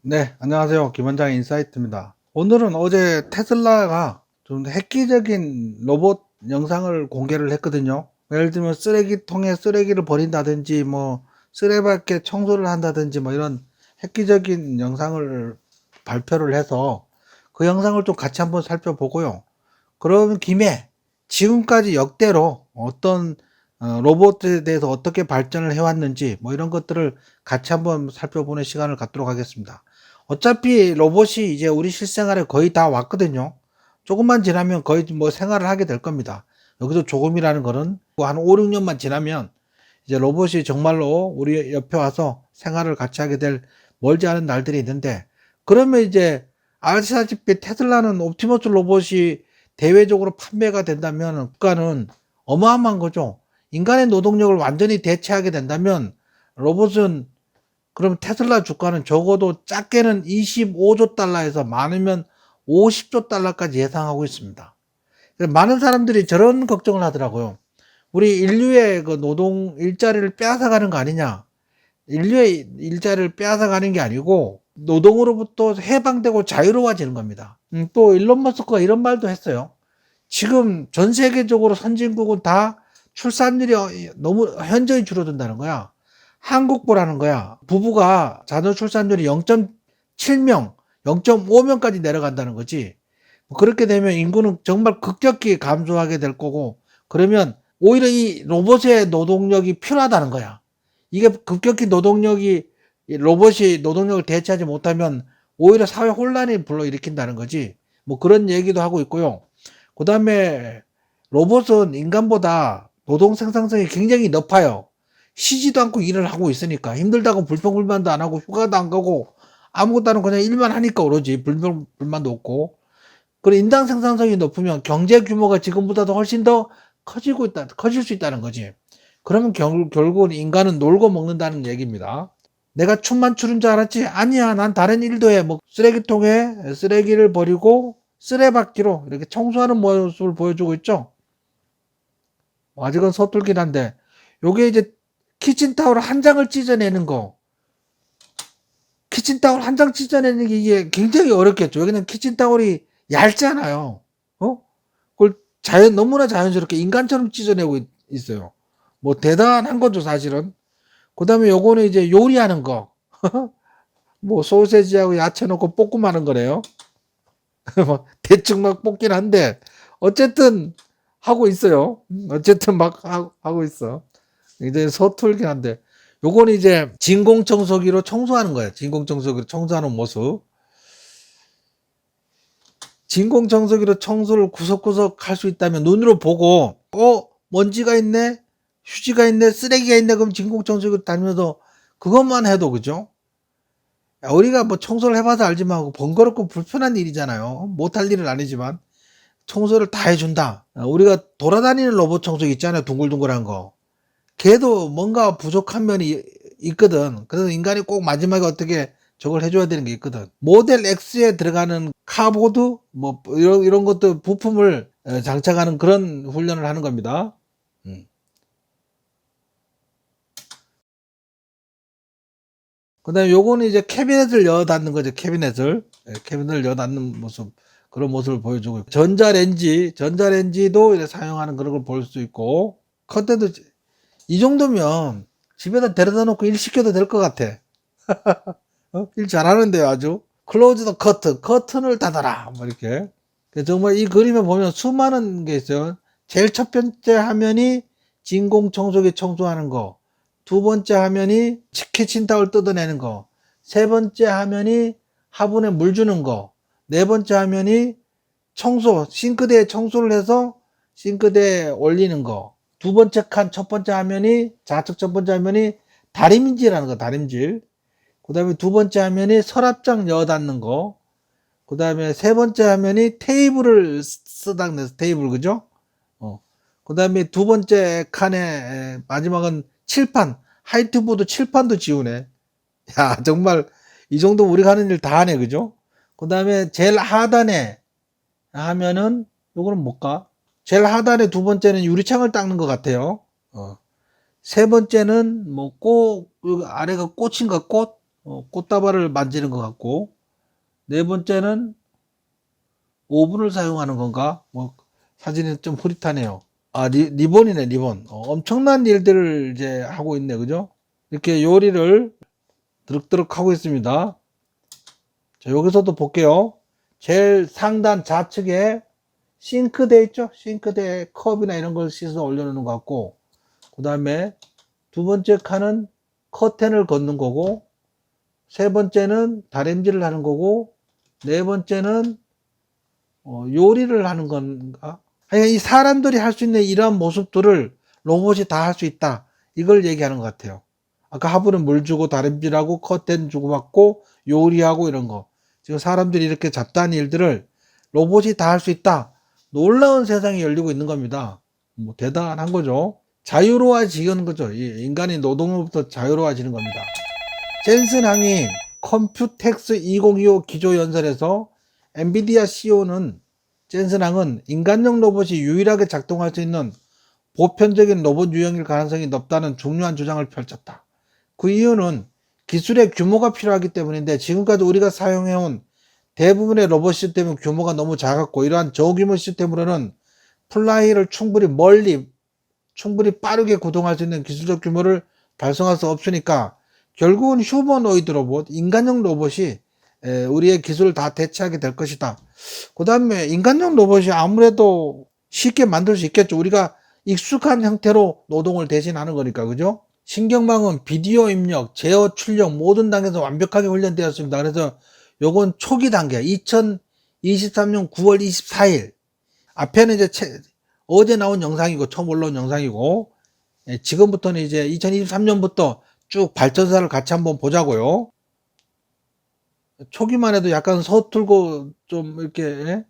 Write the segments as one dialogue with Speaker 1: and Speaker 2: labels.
Speaker 1: 네, 안녕하세요. 김원장 인사이트입니다. 오늘은 어제 테슬라가 좀 획기적인 로봇 영상을 공개를 했거든요. 예를 들면 쓰레기통에 쓰레기를 버린다든지, 쓰레받게 청소를 한다든지, 이런 획기적인 영상을 발표를 해서 그 영상을 좀 같이 한번 살펴보고요. 그런 김에 지금까지 역대로 어떤 로봇에 대해서 어떻게 발전을 해왔는지 이런 것들을 같이 한번 살펴보는 시간을 갖도록 하겠습니다. 어차피 로봇이 이제 우리 실생활에 거의 다 왔거든요. 조금만 지나면 거의 생활을 하게 될 겁니다. 여기서 조금이라는 거는 한 5, 6년만 지나면 이제 로봇이 정말로 우리 옆에 와서 생활을 같이 하게 될 멀지 않은 날들이 있는데, 그러면 이제 아시다시피 테슬라는 옵티머스 로봇이 대외적으로 판매가 된다면 국가는 어마어마한 거죠. 인간의 노동력을 완전히 대체하게 된다면 로봇은, 그럼 테슬라 주가는 적어도 작게는 25조 달러에서 많으면 50조 달러까지 예상하고 있습니다. 많은 사람들이 저런 걱정을 하더라고요. 우리 인류의 그 노동 일자리를 빼앗아가는 거 아니냐. 인류의 일자리를 빼앗아가는 게 아니고 노동으로부터 해방되고 자유로워지는 겁니다. 또 일론 머스크가 이런 말도 했어요. 지금 전 세계적으로 선진국은 다 출산율이 너무 현저히 줄어든다는 거야. 한국 보라는 거야. 부부가 자녀 출산율이 0.7명, 0.5명까지 내려간다는 거지. 그렇게 되면 인구는 정말 급격히 감소하게 될 거고, 그러면 오히려 이 로봇의 노동력이 필요하다는 거야. 이게 급격히 로봇이 노동력을 대체하지 못하면 오히려 사회 혼란이 불러일으킨다는 거지. 그런 얘기도 하고 있고요. 그 다음에 로봇은 인간보다 노동 생산성이 굉장히 높아요. 쉬지도 않고 일을 하고 있으니까 힘들다고 불평불만도 안 하고 휴가도 안 가고 아무것도 안 하고 그냥 일만 하니까 오로지 불만도 없고. 그리고 인당 생산성이 높으면 경제 규모가 지금보다도 훨씬 더 커질 수 있다는 거지. 그러면 결국은 인간은 놀고 먹는다는 얘기입니다. 내가 춤만 추는 줄 알았지? 아니야. 난 다른 일도 해. 쓰레기통에 쓰레기를 버리고 쓰레받기로 이렇게 청소하는 모습을 보여주고 있죠. 아직은 서툴긴 한데, 요게 이제 키친타올 한 장을 찢어내는 거. 키친타올 한 장 찢어내는 게 이게 굉장히 어렵겠죠. 여기는 키친타올이 얇잖아요. 그걸 너무나 자연스럽게 인간처럼 찢어내고 있어요. 대단한 거죠, 사실은. 그 다음에 요거는 이제 요리하는 거. 소세지하고 야채 넣고 볶음 하는 거래요. 대충 막 볶긴 한데, 어쨌든 하고 있어요. 어쨌든 막 하고 있어. 굉장히 서툴긴 한데, 요거는 이제 진공청소기로 청소하는 거예요. 진공청소기로 청소하는 모습. 진공청소기로 청소를 구석구석 할 수 있다면 눈으로 보고, 먼지가 있네, 휴지가 있네, 쓰레기가 있네, 그럼 진공청소기로 다니면서 그것만 해도, 그죠? 우리가 청소를 해봐서 알지만 번거롭고 불편한 일이잖아요. 못할 일은 아니지만 청소를 다 해준다. 우리가 돌아다니는 로봇 청소기 있잖아요. 둥글둥글한 거. 걔도 뭔가 부족한 면이 있거든. 그래서 인간이 꼭 마지막에 어떻게 저걸 해줘야 되는 게 있거든. 모델 X에 들어가는 카보드 이런 것도 부품을 장착하는 그런 훈련을 하는 겁니다. 그 다음에 요거는 이제 캐비넷을 여 닫는 거죠. 캐비넷을 여 닫는 모습, 그런 모습을 보여주고 있고, 전자레인지도 이제 사용하는 그런 걸 볼 수 있고. 컨텐츠, 이 정도면 집에다 데려다 놓고 일 시켜도 될 것 같아. 일 잘하는데요, 아주. 클로즈 더 커튼을 닫아라, 이렇게. 정말 이 그림에 보면 수많은 게 있어요. 제일 첫 번째 화면이 진공청소기 청소하는 거, 두 번째 화면이 키친타올 뜯어내는 거, 세 번째 화면이 화분에 물 주는 거, 네 번째 화면이 싱크대에 청소를 해서 싱크대에 올리는 거, 첫 번째 화면이, 좌측 첫 번째 화면이 다림질하는 거, 다림질. 그 다음에 두 번째 화면이 서랍장 여 닫는 거. 그 다음에 세 번째 화면이 테이블을 쓰다는 테이블, 그죠? 그 다음에 두 번째 칸에, 마지막은 칠판, 화이트보드 칠판도 지우네. 야, 정말, 이 정도 우리가 하는 일 다 하네, 그죠? 그 다음에 제일 하단에 하면은, 요거는 뭘까? 제일 하단에 두 번째는 유리창을 닦는 것 같아요. 세 번째는 여기 아래가 꽃인가, 꽃? 꽃다발을 만지는 것 같고, 네 번째는 오븐을 사용하는 건가? 사진이 좀 흐릿하네요. 아, 리본이네, 리본. 엄청난 일들을 이제 하고 있네, 그죠? 이렇게 요리를 드륵드륵 하고 있습니다. 자, 여기서도 볼게요. 제일 상단 좌측에 싱크대 있죠? 싱크대에 컵이나 이런 걸 씻어 올려놓는 것 같고, 그 다음에 두 번째 칸은 커튼을 걷는 거고, 세 번째는 다림질을 하는 거고, 네 번째는 요리를 하는 건가? 아니, 이 사람들이 할 수 있는 이러한 모습들을 로봇이 다 할 수 있다. 이걸 얘기하는 것 같아요. 아까 하부는 물 주고 다림질하고 커튼 주고받고 요리하고 이런 거. 지금 사람들이 이렇게 잡다한 일들을 로봇이 다 할 수 있다. 놀라운 세상이 열리고 있는 겁니다. 대단한 거죠. 자유로워지는 거죠. 인간이 노동으로부터 자유로워지는 겁니다. 젠슨 항이 컴퓨텍스 2025 기조연설에서 엔비디아 CEO는 젠슨 항은 인간용 로봇이 유일하게 작동할 수 있는 보편적인 로봇 유형일 가능성이 높다는 중요한 주장을 펼쳤다. 그 이유는 기술의 규모가 필요하기 때문인데, 지금까지 우리가 사용해온 대부분의 로봇 시스템은 규모가 너무 작았고, 이러한 저규모 시스템으로는 플라이를 충분히 빠르게 구동할 수 있는 기술적 규모를 달성할 수 없으니까 결국은 휴머노이드 로봇, 인간형 로봇이 우리의 기술을 다 대체하게 될 것이다. 그 다음에 인간형 로봇이 아무래도 쉽게 만들 수 있겠죠. 우리가 익숙한 형태로 노동을 대신하는 거니까, 그죠? 신경망은 비디오 입력, 제어 출력 모든 단계에서 완벽하게 훈련되었습니다. 그래서 요건 초기 단계, 2023년 9월 24일. 앞에는 이제 어제 나온 영상이고, 처음 올라온 영상이고, 지금부터는 이제 2023년부터 쭉 발전사를 같이 한번 보자고요. 초기만 해도 약간 서툴고 좀 이렇게, 근데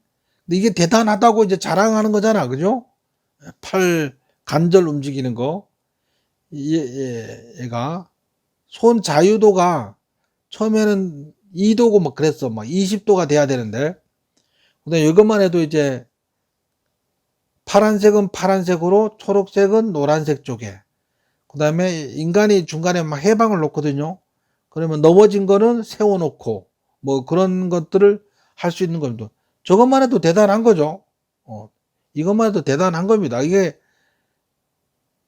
Speaker 1: 이게 대단하다고 이제 자랑하는 거잖아, 그죠? 팔 관절 움직이는 거. 얘가 손 자유도가 처음에는 2도고 막 그랬어. 막 20도가 돼야 되는데, 근데 이것만 해도 이제 파란색은 파란색으로, 초록색은 노란색 쪽에, 그 다음에 인간이 중간에 막 해방을 놓거든요. 그러면 넘어진 거는 세워놓고 그런 것들을 할 수 있는 겁니다. 저것만 해도 대단한 거죠. 이것만 해도 대단한 겁니다. 이게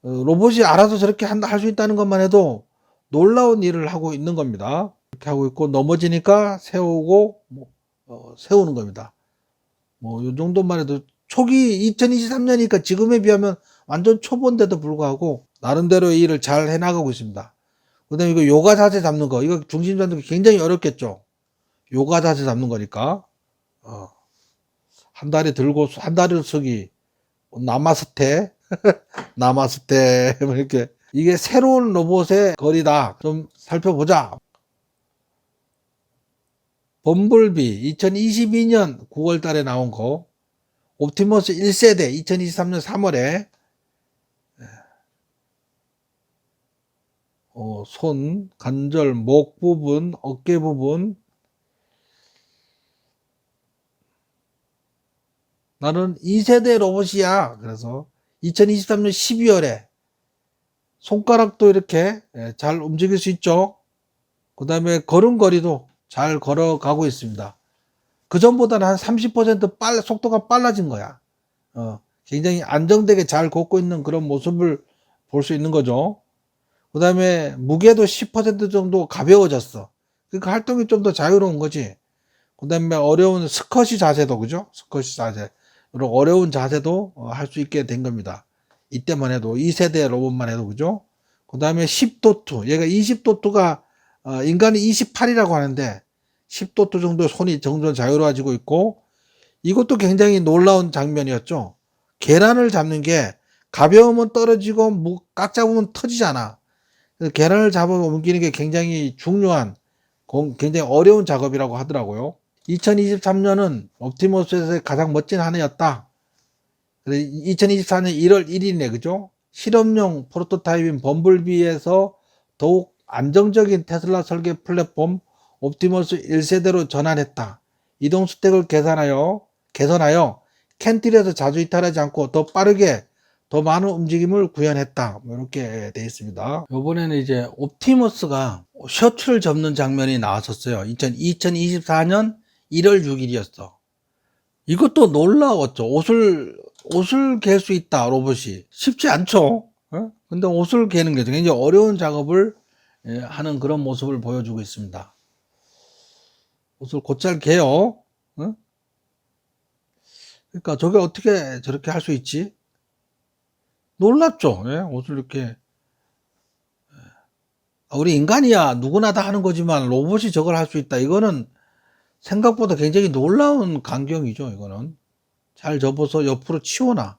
Speaker 1: 로봇이 알아서 저렇게 할 수 있다는 것만 해도 놀라운 일을 하고 있는 겁니다. 이렇게 하고 있고, 넘어지니까 세우고 세우는 겁니다. 이 정도만 해도 초기 2023년이니까 지금에 비하면 완전 초보인데도 불구하고 나름대로 이 일을 잘 해나가고 있습니다. 그 다음에 이거 요가 자세 잡는 거, 이거 중심 잡는 게 굉장히 어렵겠죠. 요가 자세 잡는 거니까 한 다리 들고 한 다리를 서기, 나마스테 나마스테 이렇게. 이게 새로운 로봇의 거리다. 좀 살펴보자. 범블비 2022년 9월 달에 나온 거, 옵티머스 1세대 2023년 3월에 손, 관절, 목 부분, 어깨 부분. 나는 2세대 로봇이야. 그래서 2023년 12월에 손가락도 이렇게 잘 움직일 수 있죠. 그 다음에 걸음걸이도 잘 걸어가고 있습니다. 그 전보다는 한 30% 속도가 빨라진 거야. 굉장히 안정되게 잘 걷고 있는 그런 모습을 볼 수 있는 거죠. 그 다음에 무게도 10% 정도 가벼워졌어. 그러니까 활동이 좀 더 자유로운 거지. 그 다음에 어려운 스쿼시 자세도, 그죠? 스쿼시 자세. 이런 어려운 자세도 할 수 있게 된 겁니다. 이때만 해도, 2세대 로봇만 해도, 그죠? 그 다음에 10도트. 얘가 20도트가, 인간이 28이라고 하는데, 10도트 정도 손이 점점 자유로워지고 있고, 이것도 굉장히 놀라운 장면이었죠. 계란을 잡는 게 가벼우면 떨어지고, 꽉 잡으면 터지잖아. 계란을 잡아 옮기는 게 굉장히 중요한, 굉장히 어려운 작업이라고 하더라고요. 2023년은 옵티머스에서의 가장 멋진 한 해였다. 2024년 1월 1일이네, 그죠? 실험용 프로토타입인 범블비에서 더욱 안정적인 테슬라 설계 플랫폼 옵티머스 1세대로 전환했다. 이동 스택을 개선하여 캔틸에서 자주 이탈하지 않고 더 빠르게 더 많은 움직임을 구현했다. 이렇게 되어 있습니다. 이번에는 이제 옵티머스가 셔츠를 접는 장면이 나왔었어요. 2024년 1월 6일이었어. 이것도 놀라웠죠. 옷을 갤 수 있다, 로봇이. 쉽지 않죠. 어? 근데 옷을 개는 게 굉장히 어려운 작업을 하는 그런 모습을 보여주고 있습니다. 옷을 곧잘 개요. 어? 그러니까 저게 어떻게 저렇게 할 수 있지? 놀랍죠. 예? 옷을 이렇게. 우리 인간이야 누구나 다 하는 거지만 로봇이 저걸 할 수 있다. 이거는 생각보다 굉장히 놀라운 광경이죠. 이거는 잘 접어서 옆으로 치워놔.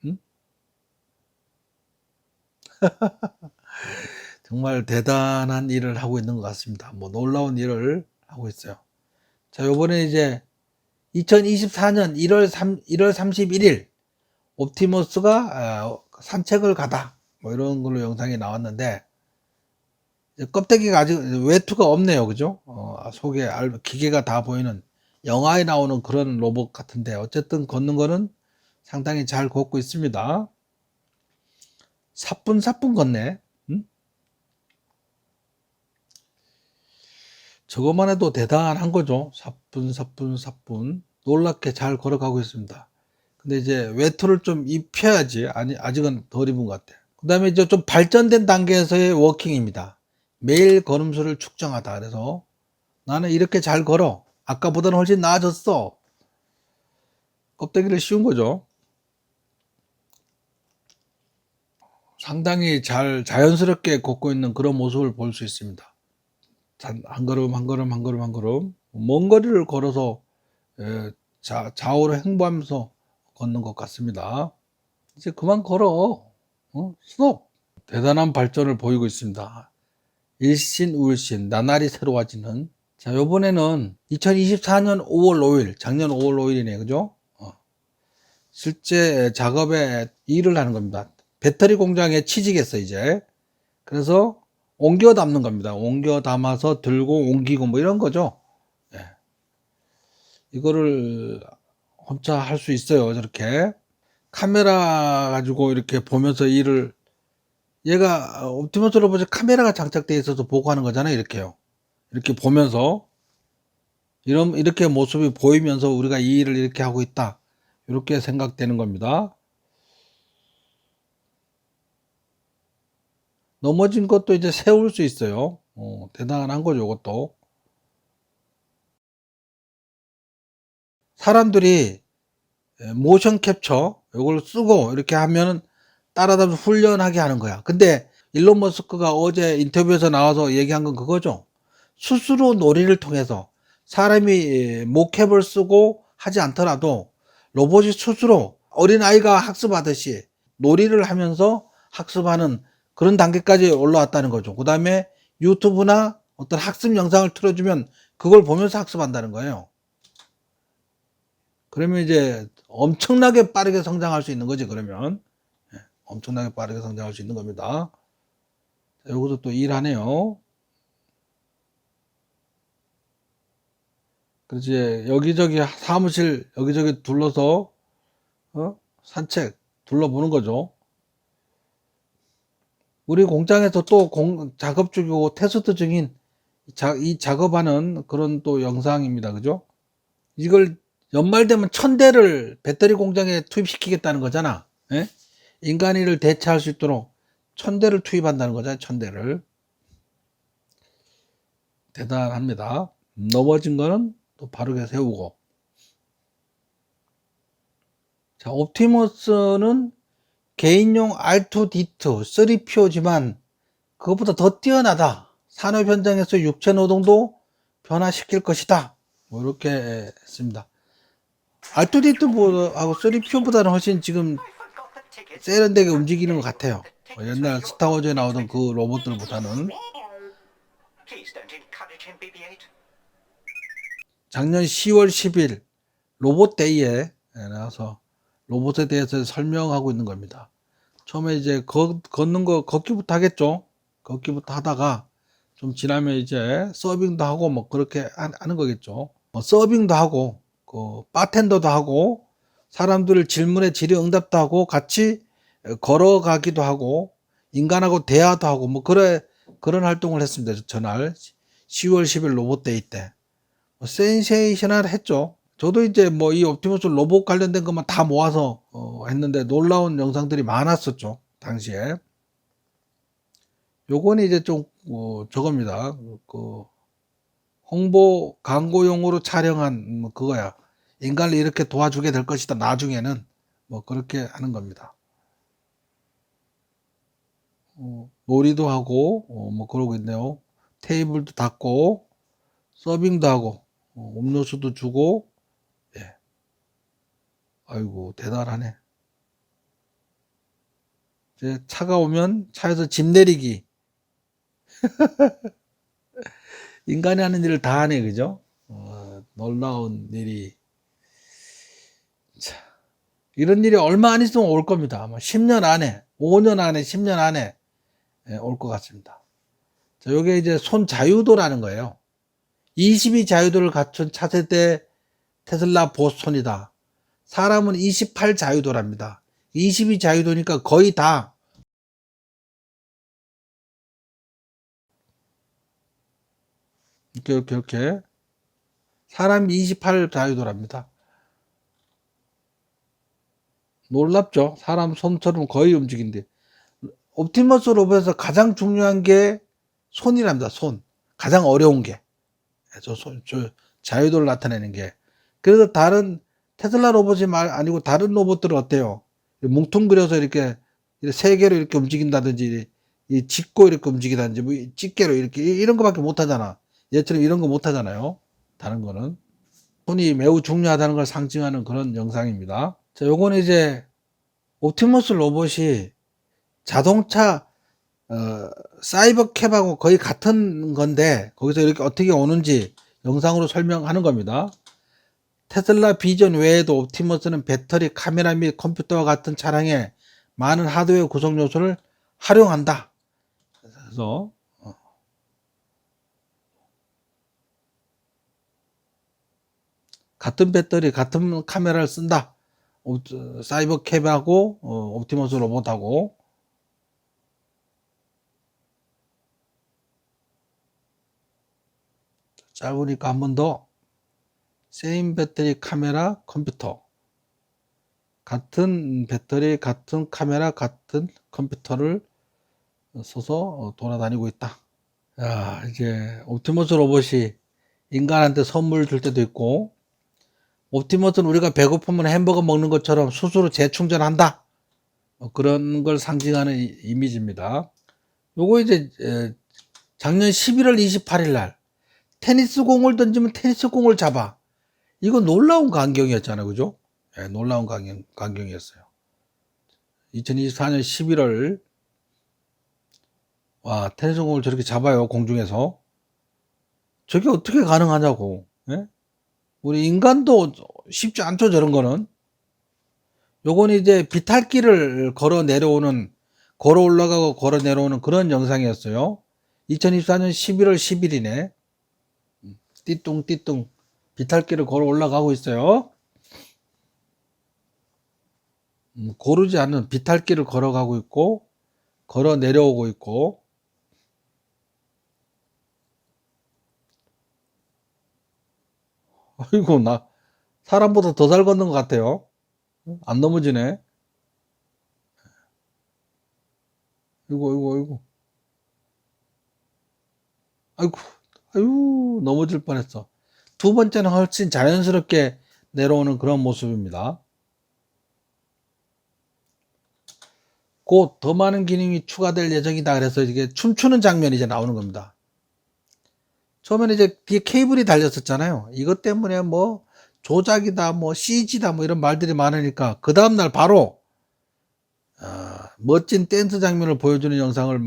Speaker 1: 응? 정말 대단한 일을 하고 있는 것 같습니다. 뭐 놀라운 일을 하고 있어요. 자, 요번에 이제 2024년 1월 31일 옵티머스가 산책을 가다 뭐 이런 걸로 영상이 나왔는데 껍데기가 아직 외투가 없네요. 그죠? 속에 기계가 다 보이는 영화에 나오는 그런 로봇 같은데 어쨌든 걷는 거는 상당히 잘 걷고 있습니다. 사뿐사뿐 걷네. 응? 저것만 해도 대단한 거죠. 사뿐사뿐 놀랍게 잘 걸어가고 있습니다. 근데 이제 외투를 좀 입혀야지. 아니, 아직은 덜 입은 것 같아요. 그 다음에 이제 좀 발전된 단계에서의 워킹입니다. 매일 걸음수를 측정하다. 그래서 나는 이렇게 잘 걸어. 아까보다는 훨씬 나아졌어. 껍데기를 씌운 거죠. 상당히 잘 자연스럽게 걷고 있는 그런 모습을 볼 수 있습니다. 한 걸음 한 걸음 한 걸음 한 걸음 먼 거리를 걸어서 좌우로 행보하면서 걷는 것 같습니다. 이제 그만 걸어. 스톱. 대단한 발전을 보이고 있습니다. 일신우일신 나날이 새로워지는. 자, 요번에는 2024년 5월 5일 작년 5월 5일이네 그죠? 실제 작업에 일을 하는 겁니다. 배터리 공장에 취직했어 이제. 그래서 옮겨 담는 겁니다. 옮겨 담아서 들고 옮기고 뭐 이런 거죠. 예. 이거를 혼자 할 수 있어요. 저렇게 카메라 가지고 이렇게 보면서 일을, 얘가 옵티머스 로봇에 카메라가 장착되어 있어서 보고 하는 거잖아요. 이렇게요. 이렇게 보면서 이렇게 모습이 보이면서 우리가 이 일을 이렇게 하고 있다. 이렇게 생각되는 겁니다. 넘어진 것도 이제 세울 수 있어요. 대단한 거죠, 이것도. 사람들이 모션 캡처 이걸 쓰고 이렇게 하면은 따라다니면서 훈련하게 하는 거야. 근데 일론 머스크가 어제 인터뷰에서 나와서 얘기한 건 그거죠. 스스로 놀이를 통해서 사람이 모캡을 쓰고 하지 않더라도 로봇이 스스로 어린아이가 학습하듯이 놀이를 하면서 학습하는 그런 단계까지 올라왔다는 거죠. 그 다음에 유튜브나 어떤 학습 영상을 틀어주면 그걸 보면서 학습한다는 거예요. 그러면 이제 엄청나게 빠르게 성장할 수 있는 거지. 그러면 엄청나게 빠르게 성장할 수 있는 겁니다. 자, 여기서 또 일하네요. 그렇지. 여기저기 사무실 여기저기 둘러서 산책 둘러보는 거죠. 우리 공장에서 또 작업 중이고 테스트 중인 이 작업하는 그런 또 영상입니다. 그죠? 이걸 연말 되면 1000대를 배터리 공장에 투입시키겠다는 거잖아. 예? 인간이를 대체할 수 있도록 1000대를 투입한다는 거잖아요. 1000대를. 대단합니다. 넘어진 거는 또 바르게 세우고. 자, 옵티머스는 개인용 R2D2 3PO지만 그것보다 더 뛰어나다. 산업 현장에서 육체 노동도 변화시킬 것이다. 뭐 이렇게 했습니다. R2D2하고 3PO보다는 훨씬 지금 세련되게 움직이는 것 같아요. 옛날 스타워즈에 나오던 그 로봇들보다는. 작년 10월 10일 로봇데이에 나와서 로봇에 대해서 설명하고 있는 겁니다. 처음에 이제 걷는 거 걷기부터 하겠죠. 걷기부터 하다가 좀 지나면 이제 서빙도 하고 뭐 그렇게 하는 거겠죠. 뭐 서빙도 하고 그 바텐더도 하고 사람들 질문에 질의응답도 하고 같이 걸어가기도 하고 인간하고 대화도 하고 뭐 그런 활동을 했습니다. 전날 10월 10일 로봇데이 때. 센세이셔널 했죠. 저도 이제 뭐 이 옵티머스 로봇 관련된 것만 다 모아서 했는데 놀라운 영상들이 많았었죠. 당시에. 요거는 이제 좀 저겁니다. 그 홍보 광고용으로 촬영한 뭐 그거야. 인간을 이렇게 도와주게 될 것이다. 나중에는 뭐 그렇게 하는 겁니다. 놀이도 하고 뭐 그러고 있네요. 테이블도 닦고 서빙도 하고 음료수도 주고. 예. 아이고 대단하네. 이제 차가 오면 차에서 짐 내리기. 인간이 하는 일을 다 하네, 그죠? 놀라운 일이. 자, 이런 일이 얼마 안 있으면 올 겁니다. 아마 10년 안에, 5년 안에, 10년 안에 올 것 같습니다. 자, 요게 이제 손 자유도라는 거예요. 22 자유도를 갖춘 차세대 테슬라 보스손이다. 사람은 28 자유도랍니다. 22 자유도니까 거의 다 이렇게 사람이 28 자유도랍니다. 놀랍죠? 사람 손처럼 거의 움직인대. 옵티머스 로봇에서 가장 중요한 게 손이랍니다. 손. 가장 어려운 게. 저 자유도를 나타내는 게. 그래서 다른 테슬라 로봇이 아니고 다른 로봇들은 어때요? 뭉뚱그려서 이렇게 세 개로 이렇게 움직인다든지, 이 짚고 이렇게 움직이다든지, 뭐 집게로 이렇게 이런 거밖에 못 하잖아. 얘처럼 이런 거 못 하잖아요. 다른 거는. 손이 매우 중요하다는 걸 상징하는 그런 영상입니다. 자, 요거는 이제 옵티머스 로봇이 자동차 사이버캡하고 거의 같은 건데 거기서 이렇게 어떻게 오는지 영상으로 설명하는 겁니다. 테슬라 비전 외에도 옵티머스는 배터리, 카메라 및 컴퓨터와 같은 차량에 많은 하드웨어 구성 요소를 활용한다. 그래서 같은 배터리, 같은 카메라를 쓴다. 사이버캡하고 옵티머스 로봇하고. 짧으니까 한 번 더. 세임 배터리, 카메라, 컴퓨터. 같은 배터리, 같은 카메라, 같은 컴퓨터를 써서 돌아다니고 있다. 야, 이제 옵티머스 로봇이 인간한테 선물 줄 때도 있고, 옵티머스는 우리가 배고프면 햄버거 먹는 것처럼 스스로 재충전한다. 그런 걸 상징하는 이미지입니다. 요거 이제 작년 11월 28일 날 테니스 공을 던지면 테니스 공을 잡아. 이거 놀라운 광경이었잖아요. 그죠? 네, 놀라운 광경이었어요. 2024년 11월 와, 테니스 공을 저렇게 잡아요. 공중에서. 저게 어떻게 가능하냐고. 예? 우리 인간도 쉽지 않죠. 저런 거는. 요건 이제 비탈길을 걸어 올라가고 걸어 내려오는 그런 영상이었어요. 2024년 11월 10일이네. 띠뚱띠뚱 비탈길을 걸어 올라가고 있어요. 고르지 않는 비탈길을 걸어가고 있고 걸어 내려오고 있고. 아이고 나 사람보다 더 잘 걷는 것 같아요. 안 넘어지네. 아이고 아이고 아이고 아이고 아유 넘어질 뻔했어. 두 번째는 훨씬 자연스럽게 내려오는 그런 모습입니다. 곧 더 많은 기능이 추가될 예정이다. 그래서 이게 춤추는 장면이 이제 나오는 겁니다. 처음에는 이제 뒤에 케이블이 달렸었잖아요. 이것 때문에 뭐 조작이다, 뭐 CG다, 뭐 이런 말들이 많으니까 그 다음날 바로 멋진 댄스 장면을 보여주는 영상을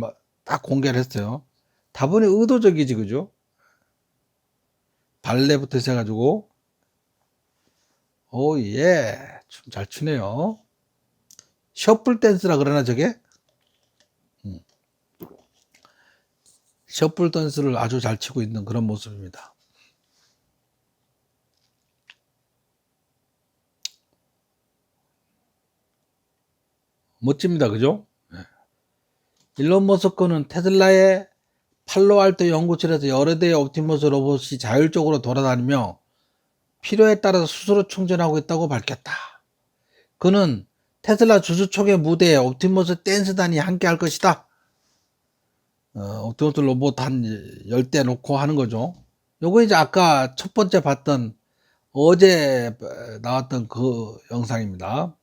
Speaker 1: 딱 공개를 했어요. 다분히 의도적이지, 그죠? 발레부터 시작해가지고 오 예, 춤 잘 추네요. 셔플 댄스라 그러나 저게? 셔플 댄스를 아주 잘 치고 있는 그런 모습입니다. 멋집니다. 그죠? 일론 머스크는 테슬라의 팔로알토 연구실에서 여러 대의 옵티머스 로봇이 자율적으로 돌아다니며 필요에 따라서 스스로 충전하고 있다고 밝혔다. 그는 테슬라 주주총회 무대에 옵티머스 댄스단이 함께 할 것이다. 옵티머스 로봇 한 10대 놓고 하는 거죠. 요거 이제 아까 첫 번째 봤던 어제 나왔던 그 영상입니다.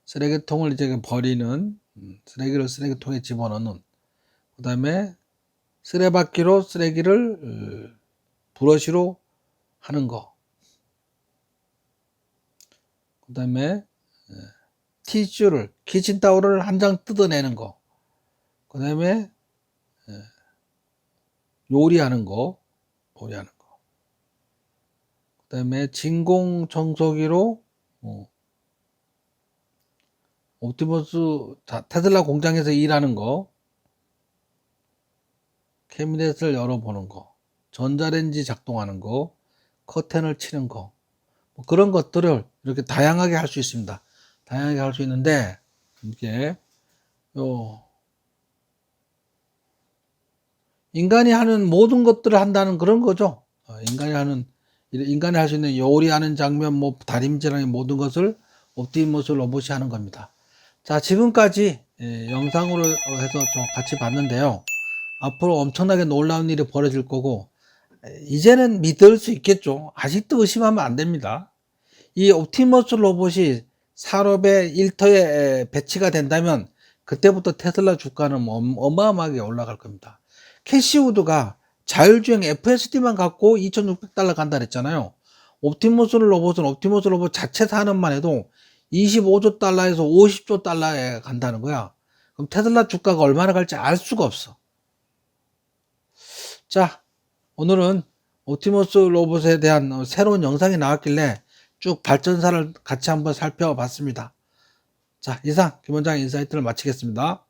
Speaker 1: 쓰레기통을 이제 버리는, 쓰레기를 쓰레기통에 집어넣는, 그 다음에 쓰레받기로 쓰레기를 브러쉬로 하는 거, 그 다음에 티슈를, 키친타올을 한 장 뜯어내는 거, 그 다음에 요리하는 거, 그 다음에 진공 청소기로 옵티머스 테슬라 공장에서 일하는 거, 캐비넷을 열어보는 거, 전자레인지 작동하는 거, 커튼을 치는 거, 뭐 그런 것들을 이렇게 다양하게 할 수 있습니다. 다양하게 할 수 있는데, 이게 인간이 하는 모든 것들을 한다는 그런 거죠. 인간이 할 수 있는 요리하는 장면, 뭐 다림질하는 모든 것을 옵티머스 로봇이 하는 겁니다. 자, 지금까지 영상으로 해서 좀 같이 봤는데요. 앞으로 엄청나게 놀라운 일이 벌어질 거고, 이제는 믿을 수 있겠죠. 아직도 의심하면 안 됩니다. 이 옵티머스 로봇이 산업의 일터에 배치가 된다면 그때부터 테슬라 주가는 어마어마하게 올라갈 겁니다. 캐시우드가 자율주행 FSD만 갖고 2,600달러 간다 그랬잖아요. 옵티머스 로봇 자체 산업만 해도 25조 달러에서 50조 달러에 간다는 거야. 그럼 테슬라 주가가 얼마나 갈지 알 수가 없어. 자, 오늘은 옵티머스 로봇에 대한 새로운 영상이 나왔길래 쭉 발전사를 같이 한번 살펴봤습니다. 자, 이상 김원장 인사이트를 마치겠습니다.